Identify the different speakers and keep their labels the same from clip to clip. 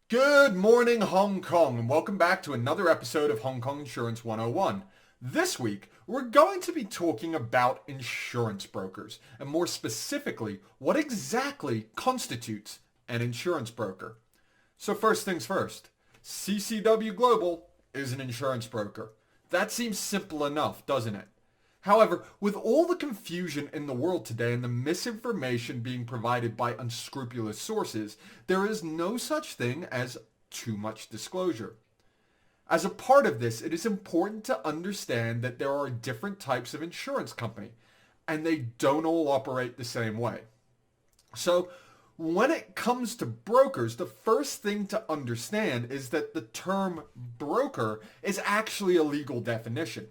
Speaker 1: Good morning, Hong Kong, and welcome back to another episode of Hong Kong Insurance 101. This week, we're going to be talking about insurance brokers, and more specifically, what exactly constitutes an insurance broker. So first things first, CCW Global is an insurance broker. That seems simple enough, doesn't it? However, with all the confusion in the world today and the misinformation being provided by unscrupulous sources, there is no such thing as too much disclosure. As a part of this, it is important to understand that there are different types of insurance company, and they don't all operate the same way. So, when it comes to brokers, the first thing to understand is that the term broker is actually a legal definition.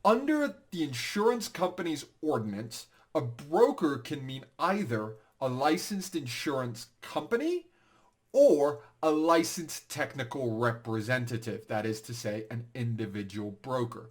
Speaker 1: Under the insurance company's ordinance, a broker can mean either a licensed insurance company or a licensed technical representative, that is to say, an individual broker.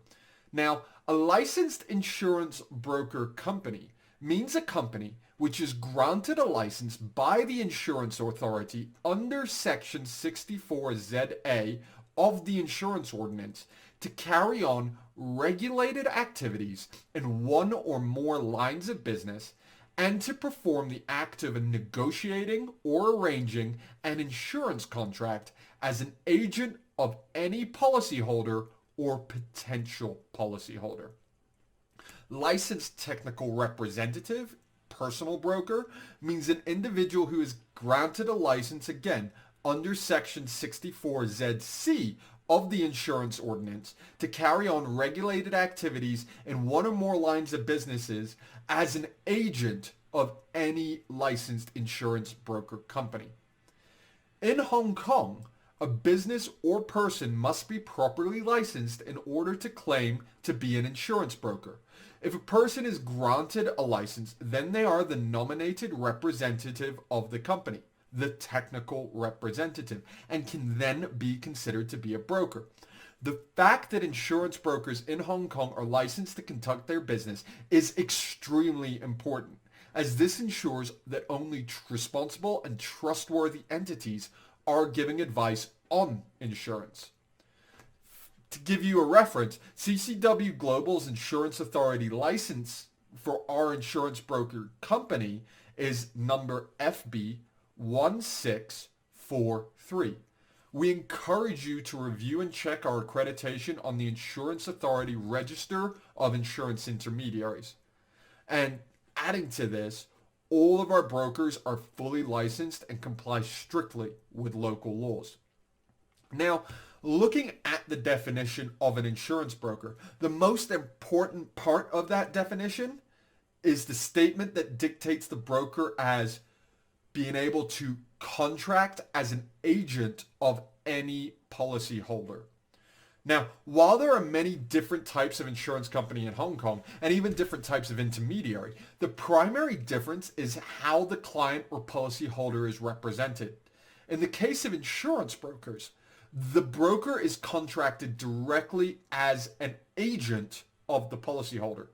Speaker 1: Now, a licensed insurance broker company means a company which is granted a license by the insurance authority under Section 64ZA of the insurance ordinance to carry on regulated activities in one or more lines of business and to perform the act of negotiating or arranging an insurance contract as an agent of any policyholder or potential policyholder. Licensed technical representative, personal broker, means an individual who is granted a license, again, under Section 64ZC of the insurance ordinance to carry on regulated activities in one or more lines of businesses as an agent of any licensed insurance broker company. In Hong Kong, a business or person must be properly licensed in order to claim to be an insurance broker. If a person is granted a license, then they are the nominated representative of the company, the technical representative, and can then be considered to be a broker. The fact that insurance brokers in Hong Kong are licensed to conduct their business is extremely important, as this ensures that only responsible and trustworthy entities are giving advice on insurance. To give you a reference, CCW Global's Insurance Authority license for our insurance broker company is number FB 1643. We encourage you to review and check our accreditation on the Insurance Authority Register of Insurance Intermediaries. And adding to this, all of our brokers are fully licensed and comply strictly with local laws. Now, looking at the definition of an insurance broker, the most important part of that definition is the statement that dictates the broker as being able to contract as an agent of any policyholder. Now, while there are many different types of insurance company in Hong Kong and even different types of intermediary, the primary difference is how the client or policyholder is represented. In the case of insurance brokers, the broker is contracted directly as an agent of the policyholder.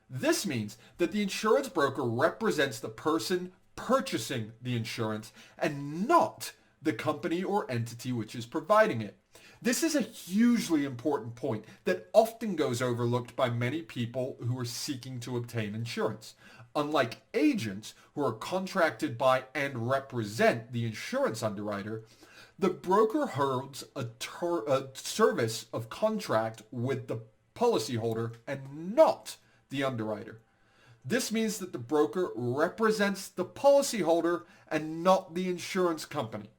Speaker 1: This means that the insurance broker represents the person purchasing the insurance and not the company or entity which is providing it. This is a hugely important point that often goes overlooked by many people who are seeking to obtain insurance. Unlike agents who are contracted by and represent the insurance underwriter, the broker holds a service of contract with the policyholder and not the underwriter. This means that the broker represents the policyholder and not the insurance company.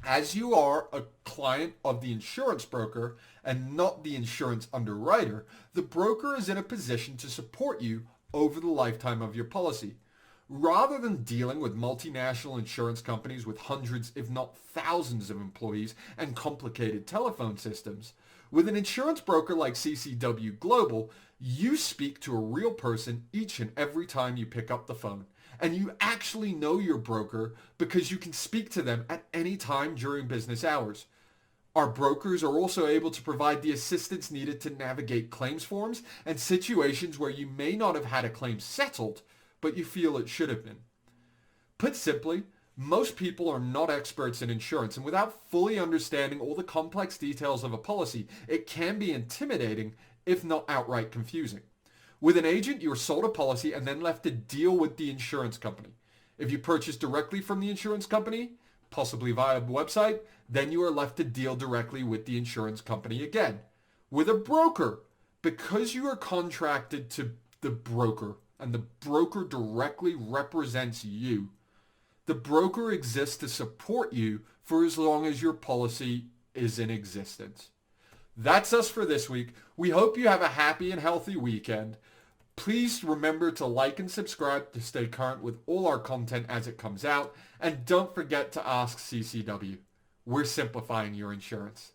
Speaker 1: As you are a client of the insurance broker and not the insurance underwriter, the broker is in a position to support you over the lifetime of your policy. Rather than dealing with multinational insurance companies with hundreds, if not thousands of employees and complicated telephone systems, with an insurance broker like CCW Global, you speak to a real person each and every time you pick up the phone. And you actually know your broker because you can speak to them at any time during business hours. Our brokers are also able to provide the assistance needed to navigate claims forms and situations where you may not have had a claim settled, but you feel it should have been. Put simply, Most people are not experts in insurance, and without fully understanding all the complex details of a policy, it can be intimidating, if not outright confusing. With an agent, you are sold a policy and then left to deal with the insurance company. If you purchase directly from the insurance company, possibly via a website, then you are left to deal directly with the insurance company again. With a broker, because you are contracted to the broker and the broker directly represents you, the broker exists to support you for as long as your policy is in existence. That's us for this week. We hope you have a happy and healthy weekend. Please remember to like and subscribe to stay current with all our content as it comes out. And don't forget to ask CCW. We're simplifying your insurance.